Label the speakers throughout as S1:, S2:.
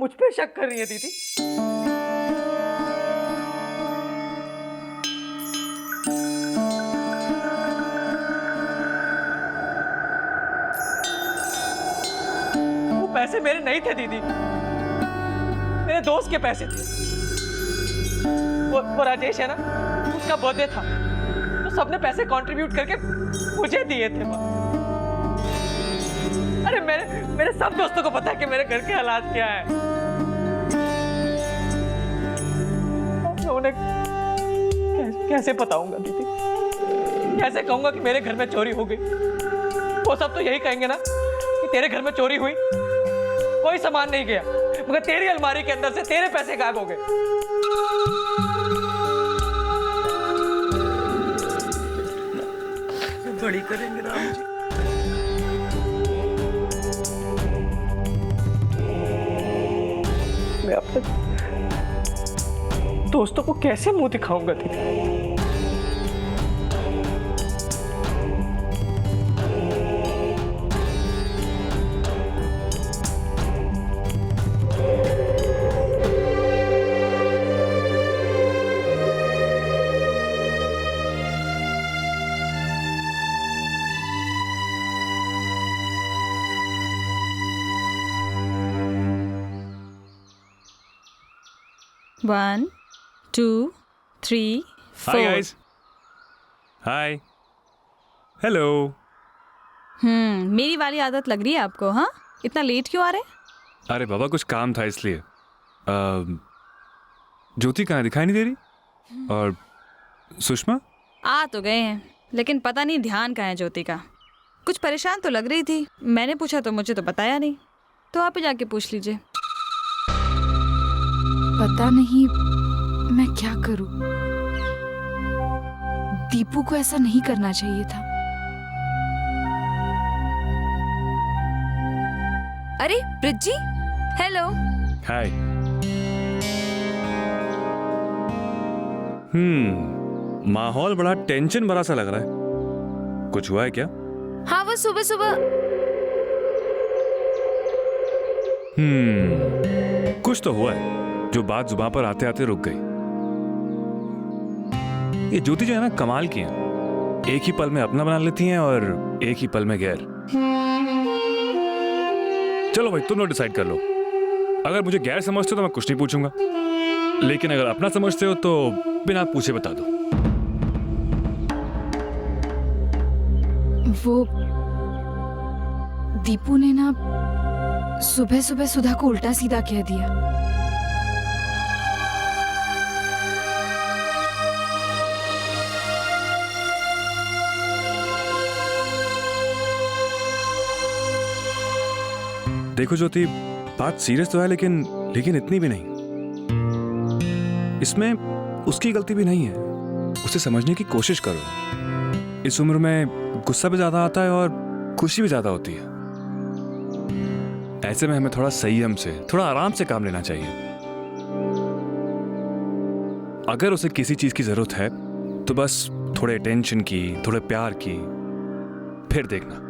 S1: मुझ पे शक कर रही है दीदी? वो पैसे मेरे नहीं थे दीदी, मेरे दोस्त के पैसे थे। वो राजेश है ना, उसका बर्थडे था तो सबने पैसे कंट्रीब्यूट करके मुझे दिए थे। अरे मेरे सब दोस्तों को पता है कि मेरे घर के हालात क्या है। मैं उन्हें कैसे बताऊंगा दीदी? कैसे कहूंगा कि मेरे घर में चोरी हो गई? वो सब तो यही कहेंगे ना कि तेरे घर में चोरी हुई, कोई सामान नहीं गया, मगर तेरी अलमारी के अंदर से तेरे पैसे गायब हो गए। बड़ी करेंगे राम जी। मैं अपने दोस्तों को कैसे मुंह दिखाऊंगा दीदी?
S2: One, two, three, four.
S3: Hi guys. Hi. Hello.
S2: मेरी वाली आदत लग रही है आपको? हाँ, इतना लेट क्यों आ रहे?
S3: अरे बाबा कुछ काम था इसलिए। ज्योति कहाँ है, दिखाई नहीं दे रही? और सुषमा?
S2: आ तो गए हैं, लेकिन पता नहीं ध्यान कहाँ है ज्योति का। कुछ परेशान तो लग रही थी, मैंने पूछा तो मुझे तो बताया नहीं, तो आप ही जाके पूछ लीजिए।
S4: पता नहीं मैं क्या करूं। दीपू को ऐसा नहीं करना चाहिए था।
S5: अरे ब्रिजी, हेलो।
S3: हाय। माहौल बड़ा टेंशन भरा सा लग रहा है। कुछ हुआ है क्या?
S5: हाँ, वो सुबह सुबह
S3: कुछ तो हुआ है जो बात जुबान पर आते आते रुक गई। ये ज्योति जो है ना, कमाल की है। एक ही पल में अपना बना लेती हैं और एक ही पल में गैर। चलो भाई, तुम लोग डिसाइड कर लो। अगर मुझे गैर समझते हो तो मैं कुछ नहीं पूछूंगा, लेकिन अगर अपना समझते हो तो बिना पूछे बता दो।
S4: वो दीपू ने ना सुबह सुबह सुधा को उल्टा सीधा कह दिया।
S3: देखो ज्योति, बात सीरियस तो है, लेकिन इतनी भी नहीं। इसमें उसकी गलती भी नहीं है। उसे समझने की कोशिश करो। इस उम्र में गुस्सा भी ज्यादा आता है और खुशी भी ज्यादा होती है। ऐसे में हमें थोड़ा संयम से, थोड़ा आराम से काम लेना चाहिए। अगर उसे किसी चीज की जरूरत है तो बस थोड़े अटेंशन की, थोड़े प्यार की, फिर देखना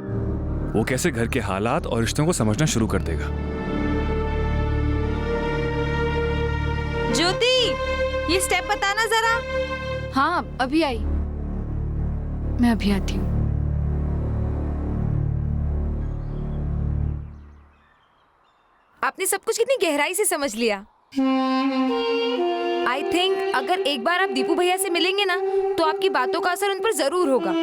S3: वो कैसे घर के हालात और रिश्तों को समझना शुरू कर देगा।
S5: ज्योति, ये स्टेप बताना जरा।
S4: हाँ, अभी आई। मैं अभी आती हूँ।
S5: आपने सब कुछ कितनी गहराई से समझ लिया। आई थिंक अगर एक बार आप दीपू भैया से मिलेंगे ना, तो आपकी बातों का असर उन पर जरूर होगा।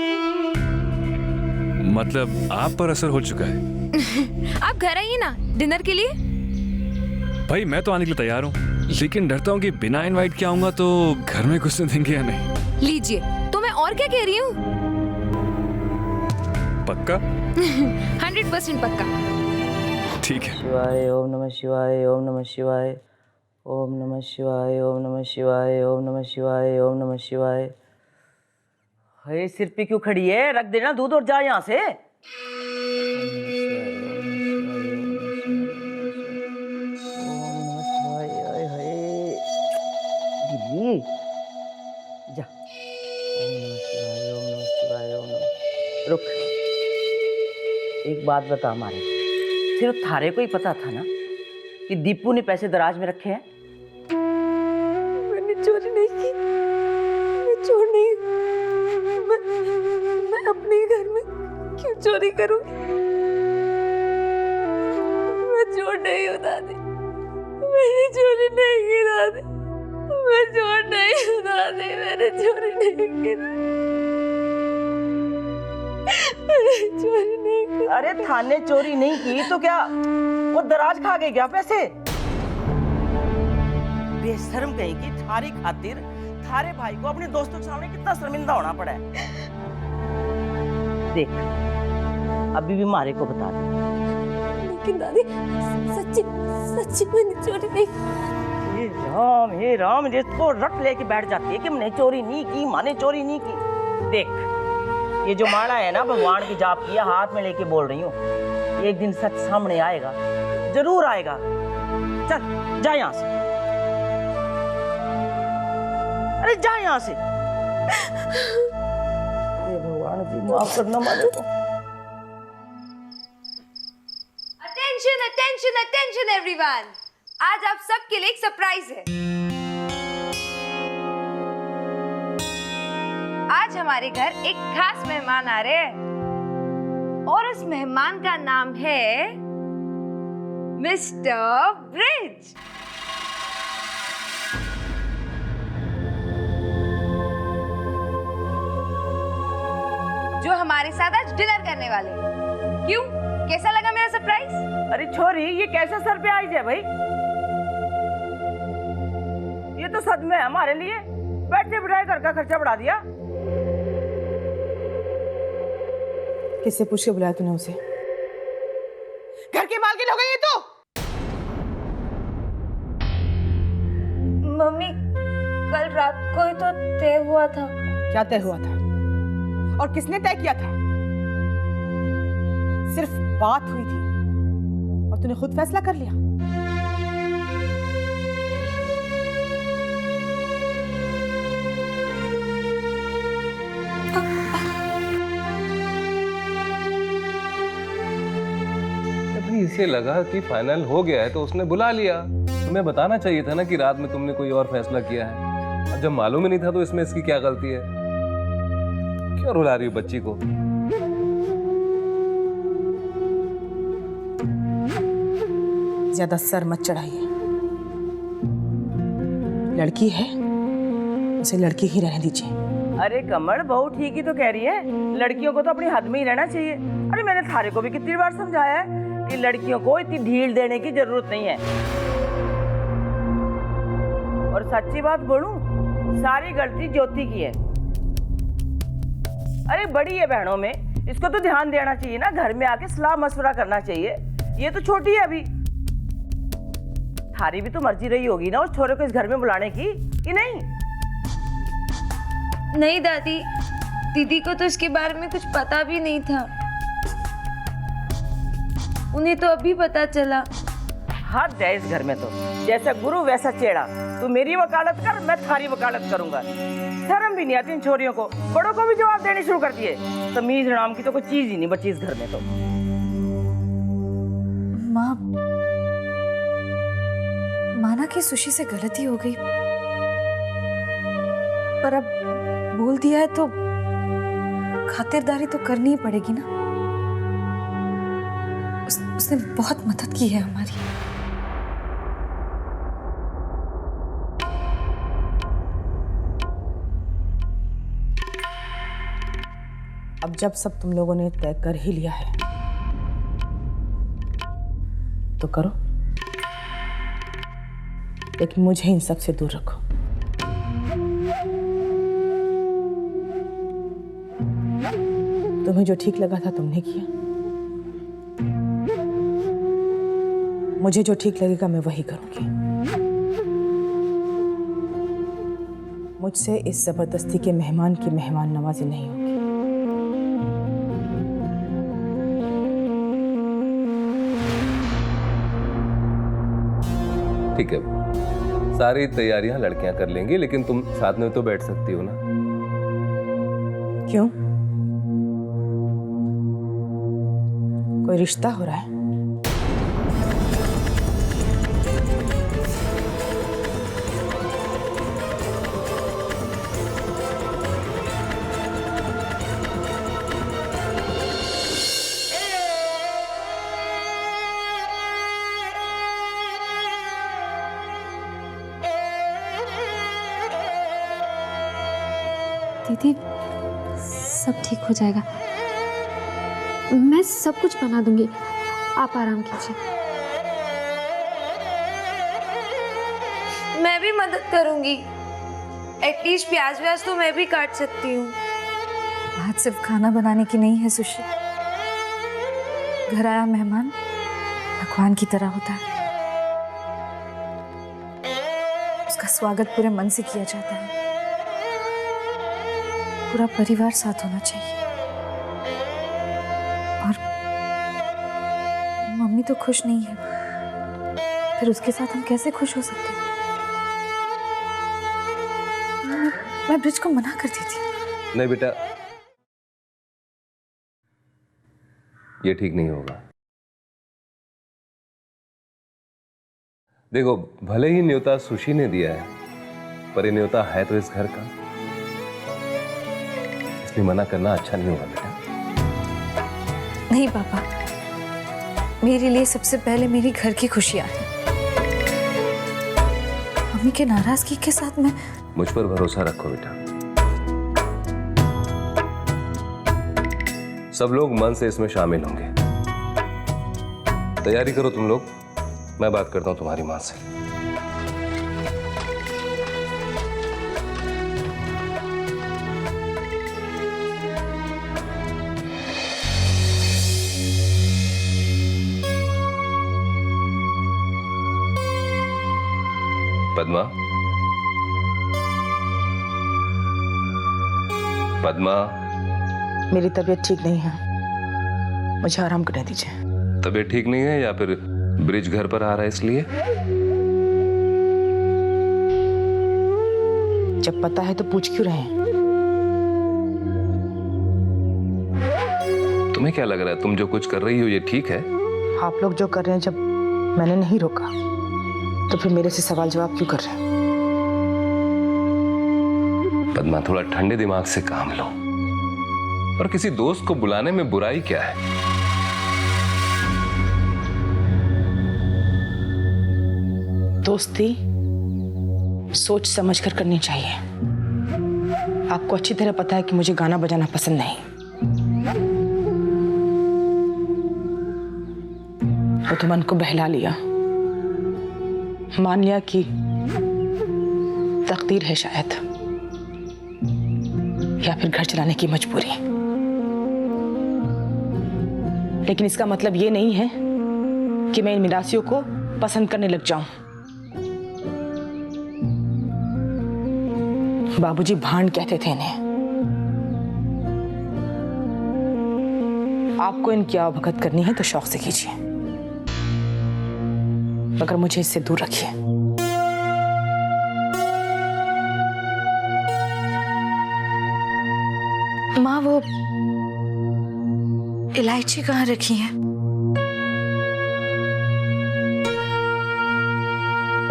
S3: मतलब आप पर असर हो चुका है?
S5: आप घर आइए ना डिनर के लिए।
S3: भाई मैं तो आने के लिए तैयार हूँ, लेकिन डरता हूँ कि बिना इनवाइट किया आऊंगा तो घर में घुसने देंगे या नहीं।
S5: लीजिए, तो मैं और क्या कह रही हूँ।
S3: पक्का?
S5: 100% पक्का।
S3: ठीक है।
S1: शिवाय ओम नमः शिवाय ओम नमः शिवाय ओम नमः शिवाय ओम नमः शिवाय ओम नमः शिवाय ओम नमः शिवाय। हे, सिर पे क्यों खड़ी है? रख देना दूध और जा यहाँ से। जा। ओम नमः शिवाय ओम नमः शिवाय ओम नमः। रुक, एक बात बता, हमारे सिर्फ थारे को ही पता था ना
S6: कि दीपू ने पैसे दराज में रखे हैं?
S7: मैंने चोरी नहीं की, मैं चोर नहीं। मैं अपने ही घर में क्यों चोरी करूंगी? मैं चोर नहीं हूँ दादी, मैंने चोरी नहीं की दादी, मैं चोर नहीं हूँ दादी, मैंने चोरी नहीं की, मैंने चोरी नहीं की।
S6: अरे थाने चोरी नहीं की तो क्या वो दराज खा गए क्या पैसे? बेशर्म कहीं की, थारी खातिर थारे भाई को अपने दोस्तों के सामने कितना शर्मिंदा होना पड़ा है। देख अभी भी मारे को बता दे।
S7: लेकिन दादी सच्ची सच्ची मैंने चोरी नहीं की।
S6: हे राम, जिसको रट लेके बैठ जाती है कि मैंने चोरी नहीं की, माने चोरी नहीं की। देख ये जो माला है ना, भगवान की जाप किया हाथ में लेके बोल रही हूँ, एक दिन सच सामने आएगा, जरूर आएगा। चल जा यहाँ से, अरे जा यहाँ से। हे भगवान जी माफ करना मारे को।
S5: अटेंशन अटेंशन अटेंशन एवरीवन, आज आप सबके लिए एक सरप्राइज है। आज हमारे घर एक खास मेहमान आ रहे हैं और उस मेहमान का नाम है मिस्टर ब्रिज। जो हमारे साथ आज डिनर करने वाले हैं। क्यों, कैसा लगा मेरा सरप्राइज?
S6: अरे छोरी, ये कैसा सरप्राइज है भाई? ये तो सदमे है हमारे लिए। बैठे बिठाए घर का खर्चा बढ़ा दिया।
S7: किससे पूछ के बुलाया तूने उसे? घर की मालकिन हो गई है तू?
S5: मम्मी, कल रात को ही तो तय हुआ था।
S7: क्या तय हुआ था और किसने तय किया था? सिर्फ बात हुई थी और तूने खुद फैसला कर लिया।
S8: अभी इसे लगा कि फाइनल हो गया है तो उसने बुला लिया। तुम्हें बताना चाहिए था ना कि रात में तुमने कोई और फैसला किया है। अब जब मालूम ही नहीं था तो इसमें इसकी क्या गलती है? क्यों रुला रही हो बच्ची को?
S7: ज्यादा सर मत चढ़ाइए। लड़की है, उसे लड़की ही रहने दीजिए।
S6: अरे कमल, बहू ठीक ही तो कह रही है, लड़कियों को तो अपनी हद में ही रहना चाहिए। अरे मैंने थारे को भी कितनी बार समझाया है कि लड़कियों को इतनी ढील देने की जरूरत नहीं है। और सच्ची बात बोलूं, सारी गलती ज्योति की है। अरे बड़ी है बहनों में, इसको तो ध्यान देना चाहिए ना, घर में आके सलाह मशवरा करना चाहिए। ये तो छोटी है अभी। थारी भी तो मर्जी रही होगी ना उस छोरे को इस घर में बुलाने की, कि नहीं?
S5: नहीं दादी, दीदी को तो इसके बारे में कुछ पता भी नहीं था। उन्हें तो अभी पता चला।
S6: हद है इस घर में तो, जैसा गुरु वैसा चेड़ा। तू मेरी वकालत कर, मैं थारी वकालत करूंगा। शर्म भी नहीं आती इन छोरियों को, बड़ों को भी जवाब देने शुरू कर दिए। तमीज नाम की तो कोई चीज ही नहीं बची इस घर में तो।
S4: माँ, माना कि सुशी से गलती हो गई, पर अब बोल दिया है तो खातिरदारी तो करनी ही पड़ेगी ना। उसने बहुत मदद की है हमारी।
S7: अब जब सब तुम लोगों ने तय कर ही लिया है तो करो, लेकिन मुझे इन सब से दूर रखो। तुम्हें जो ठीक लगा था तुमने किया, मुझे जो ठीक लगेगा मैं वही करूंगी। मुझसे इस जबरदस्ती के मेहमान की मेहमान नवाजी नहीं होगी।
S8: ठीक है, सारी तैयारियां लड़कियां कर लेंगी, लेकिन तुम साथ में तो बैठ सकती हो ना?
S7: क्यों, कोई रिश्ता हो रहा है?
S9: दीदी सब ठीक हो जाएगा। मैं सब कुछ बना दूंगी, आप आराम कीजिए।
S7: मैं भी मदद करूंगी, एटलीस्ट प्याज व्याज तो मैं भी काट सकती हूँ।
S4: बात सिर्फ खाना बनाने की नहीं है सुशी। घर आया मेहमान भगवान की तरह होता है, उसका स्वागत पूरे मन से किया जाता है। पूरा परिवार साथ होना चाहिए। और मम्मी तो खुश नहीं है, फिर उसके साथ हम कैसे खुश हो सकते हैं? मैं ब्रिज को मना कर दी थी।
S8: नहीं बेटा, ये ठीक नहीं होगा। देखो, भले ही न्योता सुशी ने दिया है, पर ये न्योता है तो इस घर का, इसलिए मना करना अच्छा नहीं होगा बेटा।
S4: नहीं पापा, मेरे लिए सबसे पहले मेरी घर की खुशियां हैं। मम्मी के नाराजगी के साथ मैं
S8: मुझ पर भरोसा रखो बेटा। सब लोग मन से इसमें शामिल होंगे। तैयारी करो तुम लोग, मैं बात करता हूं तुम्हारी मां से। पद्मा, पद्मा,
S6: मेरी तबीयत ठीक नहीं है, मुझे आराम करने दीजिए।
S8: तबीयत ठीक नहीं है या फिर ब्रिज घर पर आ रहा है इसलिए?
S6: जब पता है तो पूछ क्यों रहे हैं?
S8: तुम्हें क्या लग रहा है, तुम जो कुछ कर रही हो ये ठीक है?
S6: आप लोग जो कर रहे हैं, जब मैंने नहीं रोका तो फिर मेरे से सवाल जवाब क्यों कर रहे हैं?
S8: पद्मा, थोड़ा ठंडे दिमाग से काम लो। और किसी दोस्त को बुलाने में बुराई क्या है?
S6: दोस्ती सोच समझ कर करनी चाहिए। आपको अच्छी तरह पता है कि मुझे गाना बजाना पसंद नहीं। वो तो मन को बहला लिया, मान लिया कि तकदीर है शायद, या फिर घर चलाने की मजबूरी। लेकिन इसका मतलब ये नहीं है कि मैं इन मिरासियों को पसंद करने लग जाऊं। बाबूजी भांड कहते थे इन्हें। आपको इनकी आवभगत करनी है तो शौक से कीजिए, मगर मुझे इससे दूर रखिए।
S4: माँ, वो इलायची कहाँ रखी है?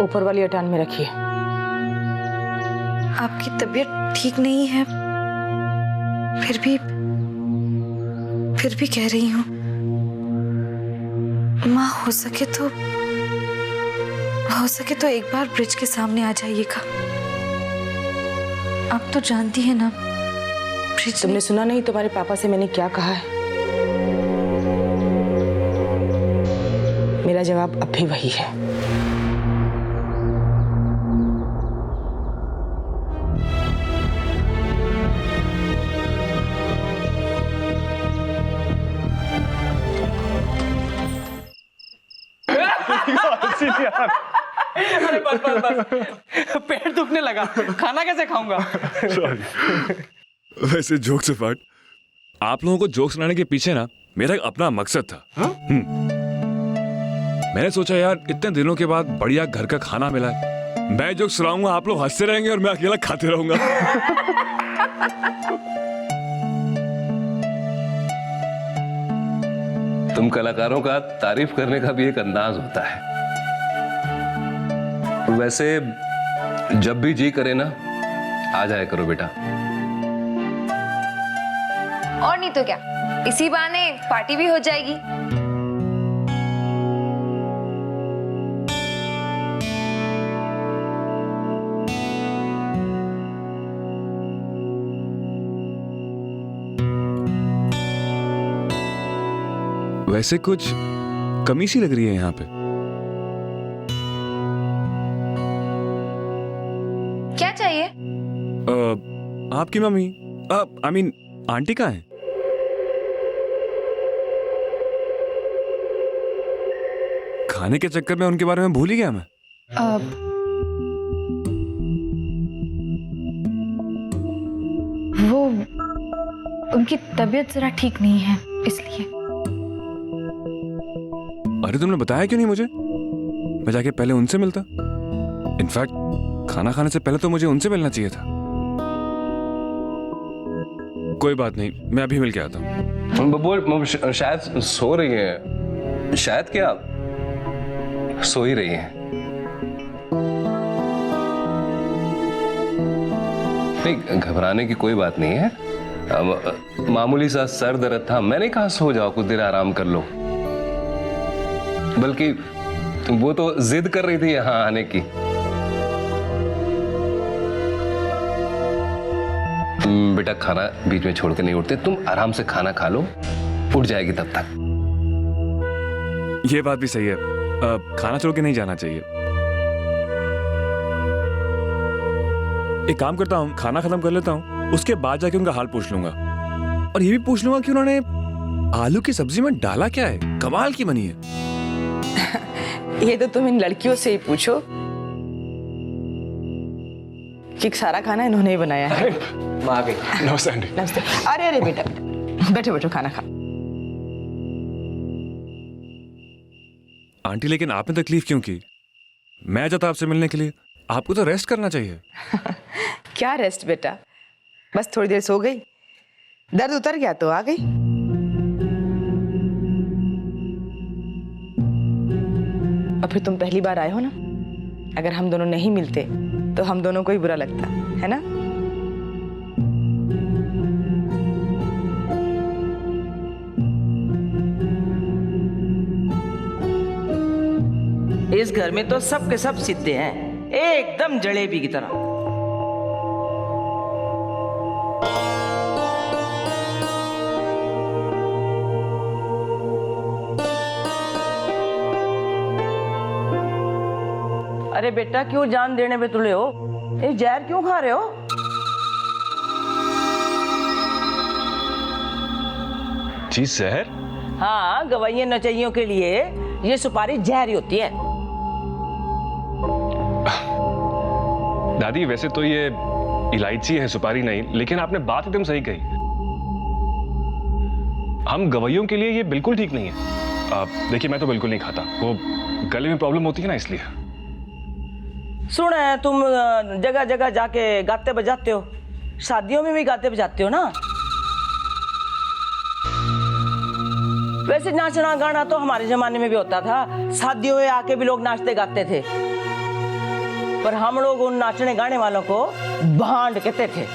S6: ऊपर वाली अटान में रखिए।
S4: आपकी तबीयत ठीक नहीं है, फिर भी कह रही हूँ। माँ, हो सके तो एक बार ब्रिज के सामने आ जाइएगा। आप तो जानती है ना, ब्रिज।
S6: तुमने सुना नहीं तुम्हारे पापा से मैंने क्या कहा है? मेरा जवाब अब भी वही है।
S1: अरे बस पेट दुखने लगा, खाना कैसे खाऊंगा?
S3: वैसे जोक से पार्ट, आप लोगों को जोक सुनाने के पीछे ना मेरा एक अपना मकसद था। मैंने सोचा यार, इतने दिनों के बाद बढ़िया घर का खाना मिला है, मैं जोक सुनाऊंगा, आप लोग हंसते रहेंगे और मैं अकेला खाते रहूंगा।
S8: तुम कलाकारों का तारीफ करने का भी एक अंदाज होता है। वैसे जब भी जी करे ना, आ जाया करो बेटा।
S5: और नहीं तो क्या, इसी बहाने पार्टी भी हो जाएगी।
S3: वैसे कुछ कमी सी लग रही है यहाँ पे।
S5: क्या चाहिए?
S3: आपकी मम्मी आई मीन आंटी कहाँ है? खाने के चक्कर में उनके बारे में भूल ही गया मैं।
S4: वो उनकी तबीयत जरा ठीक नहीं है इसलिए।
S3: अरे तुमने बताया क्यों नहीं मुझे? मैं जाके पहले उनसे मिलता। इनफैक्ट खाना खाने से पहले तो मुझे उनसे मिलना चाहिए था। कोई बात नहीं, मैं अभी मिल के आता हूँ।
S8: बोल, शायद सो रही है। शायद क्या, सो ही रही है। नहीं, घबराने की कोई बात नहीं है। मामूली सा सर दर्द था, मैंने कहा सो जाओ, कुछ देर आराम कर लो। बल्कि वो तो जिद कर रही थी यहाँ आने की। बेटा खाना बीच में छोड़ के नहीं उठते, तुम आराम से खाना खा लो, उठ जाएगी तब तक।
S3: ये बात भी सही है, खाना छोड़ के नहीं जाना चाहिए। एक काम करता हूँ, खाना खत्म कर लेता हूँ, उसके बाद जाके उनका हाल पूछ लूंगा। और ये भी पूछ लूंगा कि उन्होंने आलू की सब्जी में डाला क्या है, कमाल की बनी है।
S10: ये तो तुम इन लड़कियों से ही पूछो कि सारा खाना इन्होंने ही बनाया है।
S1: माँ आ गई।
S3: नमस्ते आंटी।
S10: नमस्ते। अरे अरे बेटा, बैठो बैठो, खाना खा।
S3: आंटी लेकिन आपने तकलीफ क्यों की? मैं जाता आपसे मिलने के लिए, आपको तो रेस्ट करना चाहिए।
S10: क्या रेस्ट बेटा, बस थोड़ी देर सो गई, दर्द उतर गया तो आ गई। और फिर तुम पहली बार आए हो ना, अगर हम दोनों नहीं मिलते तो हम दोनों को ही बुरा लगता है ना।
S6: इस घर में तो सब के सब सीधे हैं, एकदम जलेबी की तरह। अरे बेटा, क्यों जान देने पे तुले हो? ये जहर क्यों खा रहे हो?
S3: जी जहर?
S6: हाँ, गवाइयों नचइयों के लिए ये सुपारी जहर ही होती है।
S3: दादी वैसे तो ये इलायची है, सुपारी नहीं, लेकिन आपने बात एकदम सही कही। हम गवैयों के लिए ये बिल्कुल ठीक नहीं है। देखिए मैं तो बिल्कुल नहीं खाता, वो गले में प्रॉब्लम होती है ना, इसलिए।
S6: सुन, तुम जगह जगह जाके गाते बजाते हो, शादियों में भी गाते बजाते हो ना। वैसे नाचना गाना तो हमारे जमाने में भी होता था, शादियों में आके भी लोग नाचते गाते थे, पर हम लोग उन नाचने गाने वालों को भांड कहते थे।